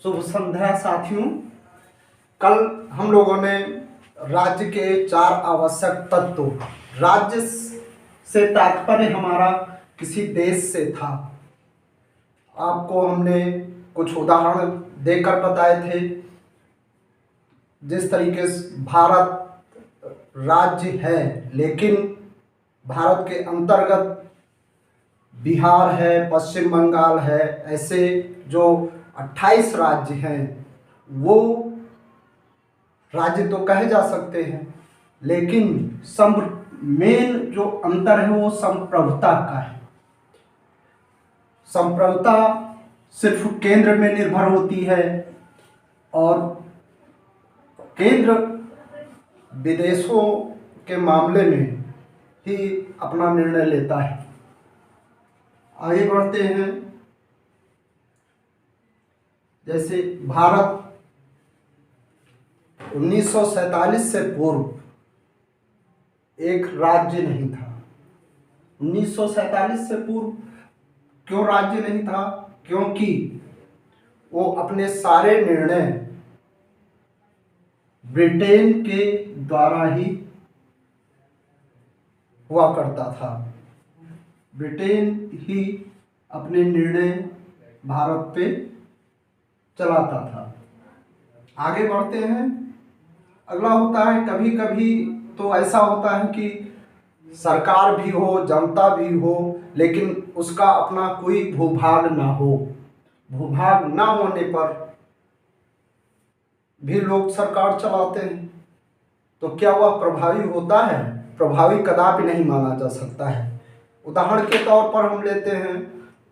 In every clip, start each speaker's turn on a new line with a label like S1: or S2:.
S1: शुभ संध्या साथियों। कल हम लोगों ने राज्य के 4 आवश्यक तत्व, राज्य से तात्पर्य हमारा किसी देश से था, आपको हमने कुछ उदाहरण देकर बताए थे। जिस तरीके से भारत राज्य है, लेकिन भारत के अंतर्गत बिहार है, पश्चिम बंगाल है, ऐसे जो 28 राज्य हैं वो राज्य तो कहे जा सकते हैं, लेकिन मेन जो अंतर है वो संप्रभुता का है। संप्रभुता सिर्फ केंद्र में निर्भर होती है और केंद्र विदेशों के मामले में ही अपना निर्णय लेता है। आगे बढ़ते हैं। जैसे भारत 1947 से पूर्व एक राज्य नहीं था। 1947 से पूर्व क्यों राज्य नहीं था? क्योंकि वो अपने सारे निर्णय ब्रिटेन के द्वारा ही हुआ करता था। ब्रिटेन ही अपने निर्णय भारत पे चलाता था। आगे बढ़ते हैं। अगला होता है, कभी कभी तो ऐसा होता है कि सरकार भी हो, जनता भी हो, लेकिन उसका अपना कोई भूभाग ना हो। भूभाग ना होने पर भी लोग सरकार चलाते हैं, तो क्या वह प्रभावी होता है? प्रभावी कदापि नहीं माना जा सकता है। उदाहरण के तौर पर हम लेते हैं,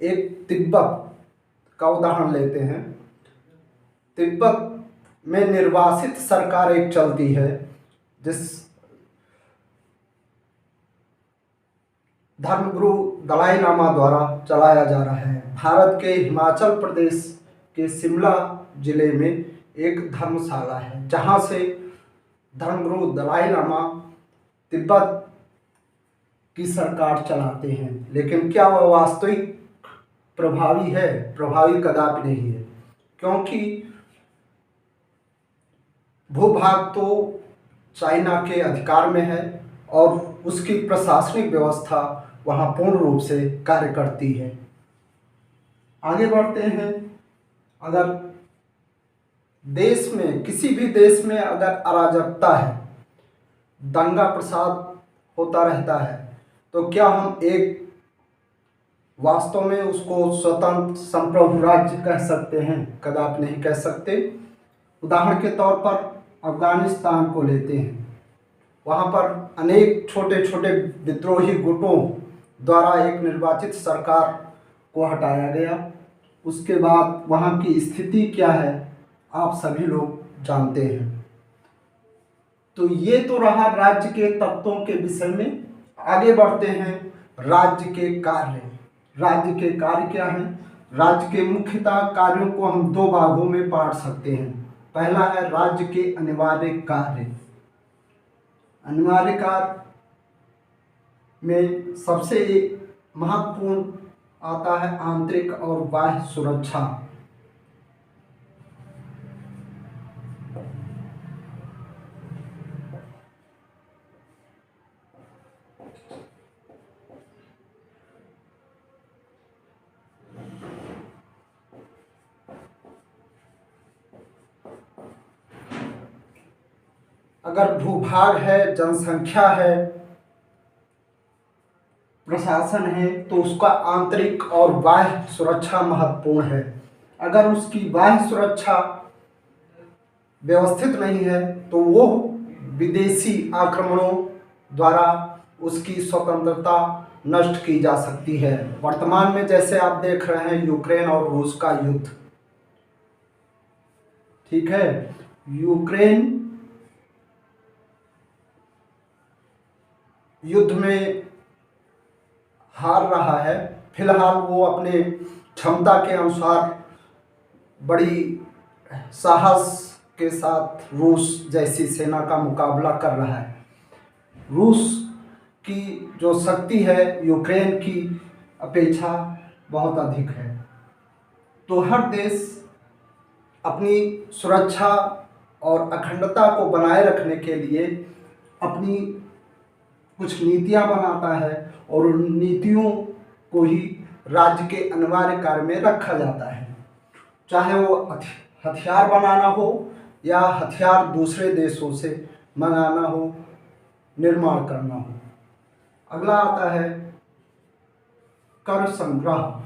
S1: एक तिब्बत का उदाहरण लेते हैं। तिब्बत में निर्वासित सरकार एक चलती है, जिस धर्मगुरु दलाई लामा द्वारा चलाया जा रहा है। भारत के हिमाचल प्रदेश के शिमला जिले में एक धर्मशाला है, जहाँ से धर्मगुरु दलाई लामा तिब्बत की सरकार चलाते हैं। लेकिन क्या वह वास्तविक प्रभावी है? प्रभावी कदापि नहीं है, क्योंकि भूभाग तो चाइना के अधिकार में है और उसकी प्रशासनिक व्यवस्था वहाँ पूर्ण रूप से कार्य करती है। आगे बढ़ते हैं। अगर देश में, किसी भी देश में अगर अराजकता है, दंगा प्रसाद होता रहता है, तो क्या हम एक वास्तव में उसको स्वतंत्र संप्रभु राज्य कह सकते हैं? कदापि नहीं कह सकते। उदाहरण के तौर पर अफगानिस्तान को लेते हैं। वहाँ पर अनेक छोटे छोटे विद्रोही गुटों द्वारा एक निर्वाचित सरकार को हटाया गया। उसके बाद वहाँ की स्थिति क्या है आप सभी लोग जानते हैं। तो ये तो रहा राज्य के तत्वों के विषय में। आगे बढ़ते हैं। राज्य के कार्य। राज्य के कार्य क्या हैं? राज्य के मुख्यतः कार्यों को हम 2 भागों में बांट सकते हैं। पहला है राज्य के अनिवार्य कार्य। अनिवार्य कार्य में सबसे महत्वपूर्ण आता है आंतरिक और बाह्य सुरक्षा। अगर भूभाग है, जनसंख्या है, प्रशासन है, तो उसका आंतरिक और बाह्य सुरक्षा महत्वपूर्ण है। अगर उसकी बाह्य सुरक्षा व्यवस्थित नहीं है तो वो विदेशी आक्रमणों द्वारा उसकी स्वतंत्रता नष्ट की जा सकती है। वर्तमान में जैसे आप देख रहे हैं यूक्रेन और रूस का युद्ध, ठीक है। यूक्रेन युद्ध में हार रहा है। फिलहाल वो अपने क्षमता के अनुसार बड़ी साहस के साथ रूस जैसी सेना का मुकाबला कर रहा है। रूस की जो शक्ति है यूक्रेन की अपेक्षा बहुत अधिक है। तो हर देश अपनी सुरक्षा और अखंडता को बनाए रखने के लिए अपनी कुछ नीतियां बनाता है और उन नीतियों को ही राज्य के अनिवार्य कार्य में रखा जाता है, चाहे वो हथियार बनाना हो या हथियार दूसरे देशों से मंगाना हो, निर्माण करना हो। अगला आता है कर संग्रह।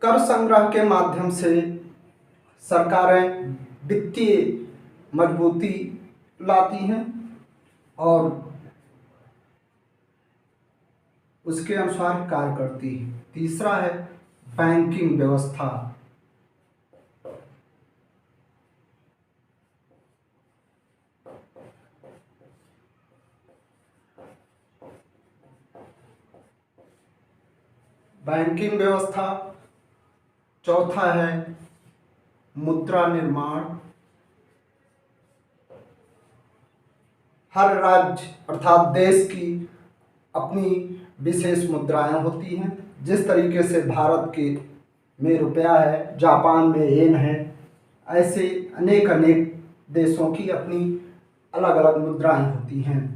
S1: कर संग्रह के माध्यम से सरकारें वित्तीय मजबूती लाती हैं और उसके अनुसार कार्य करती है। तीसरा है बैंकिंग व्यवस्था। बैंकिंग व्यवस्था। चौथा है मुद्रा निर्माण। हर राज्य अर्थात देश की अपनी विशेष मुद्राएं होती हैं। जिस तरीके से भारत के में रुपया है, जापान में येन है, ऐसे अनेक अनेक देशों की अपनी अलग अलग मुद्राएं होती हैं।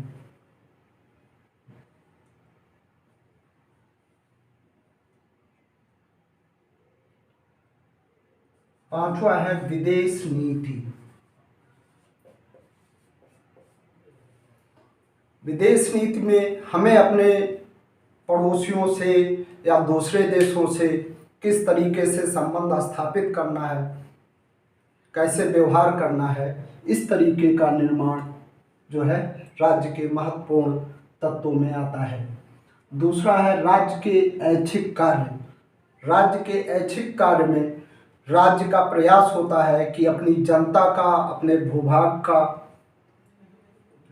S1: पांचवा है विदेश नीति। विदेश नीति में हमें अपने पड़ोसियों से या दूसरे देशों से किस तरीके से संबंध स्थापित करना है, कैसे व्यवहार करना है, इस तरीके का निर्माण जो है राज्य के महत्वपूर्ण तत्वों में आता है। दूसरा है राज्य के ऐच्छिक कार्य। राज्य के ऐच्छिक कार्य में राज्य का प्रयास होता है कि अपनी जनता का, अपने भूभाग का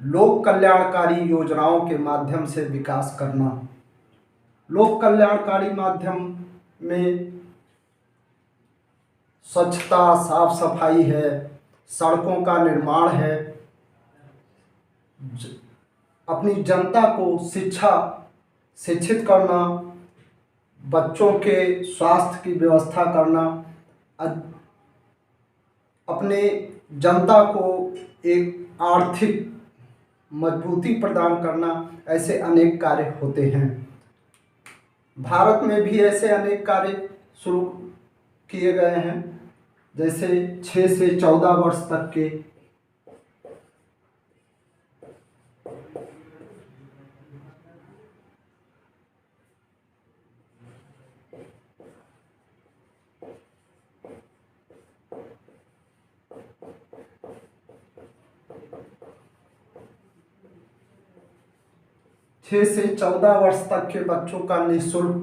S1: लोक कल्याणकारी योजनाओं के माध्यम से विकास करना। लोक कल्याणकारी माध्यम में स्वच्छता, साफ सफाई है, सड़कों का निर्माण है, अपनी जनता को शिक्षित करना, बच्चों के स्वास्थ्य की व्यवस्था करना, अपने जनता को एक आर्थिक मजबूती प्रदान करना, ऐसे अनेक कार्य होते हैं। भारत में भी ऐसे अनेक कार्य शुरू किए गए हैं, जैसे 6 से 14 वर्ष तक के बच्चों का निःशुल्क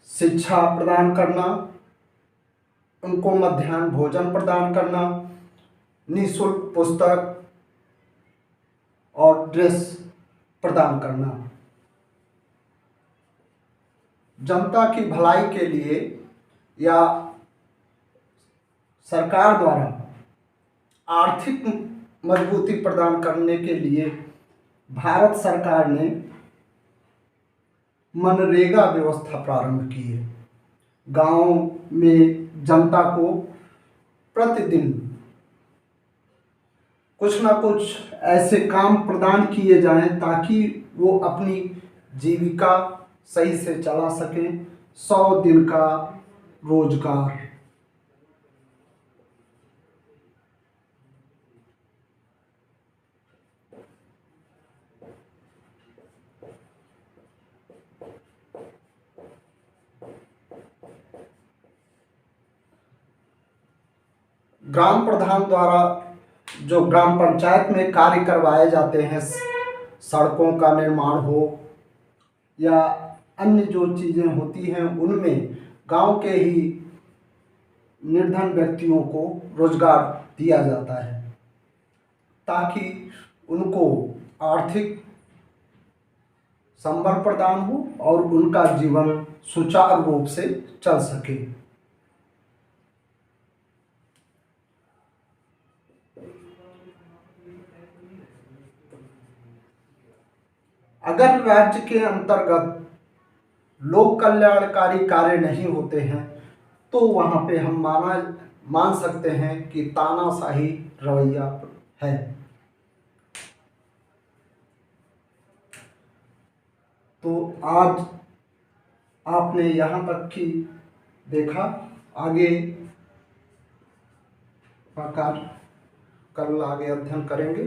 S1: शिक्षा प्रदान करना, उनको मध्याह्न भोजन प्रदान करना, निःशुल्क पुस्तक और ड्रेस प्रदान करना। जनता की भलाई के लिए या सरकार द्वारा आर्थिक मजबूती प्रदान करने के लिए भारत सरकार ने मनरेगा व्यवस्था प्रारंभ की है। गांव में जनता को प्रतिदिन कुछ ना कुछ ऐसे काम प्रदान किए जाएं ताकि वो अपनी जीविका सही से चला सकें। 100 दिन का रोजगार। ग्राम प्रधान द्वारा जो ग्राम पंचायत में कार्य करवाए जाते हैं, सड़कों का निर्माण हो या अन्य जो चीज़ें होती हैं, उनमें गांव के ही निर्धन व्यक्तियों को रोजगार दिया जाता है ताकि उनको आर्थिक संबल प्रदान हो और उनका जीवन सुचारू रूप से चल सके। अगर राज्य के अंतर्गत लोक कल्याणकारी कार्य नहीं होते हैं तो वहाँ पे हम मान सकते हैं कि तानाशाही रवैया है। तो आज आपने यहाँ तक की देखा, आगे का कार्य कल आगे अध्ययन करेंगे।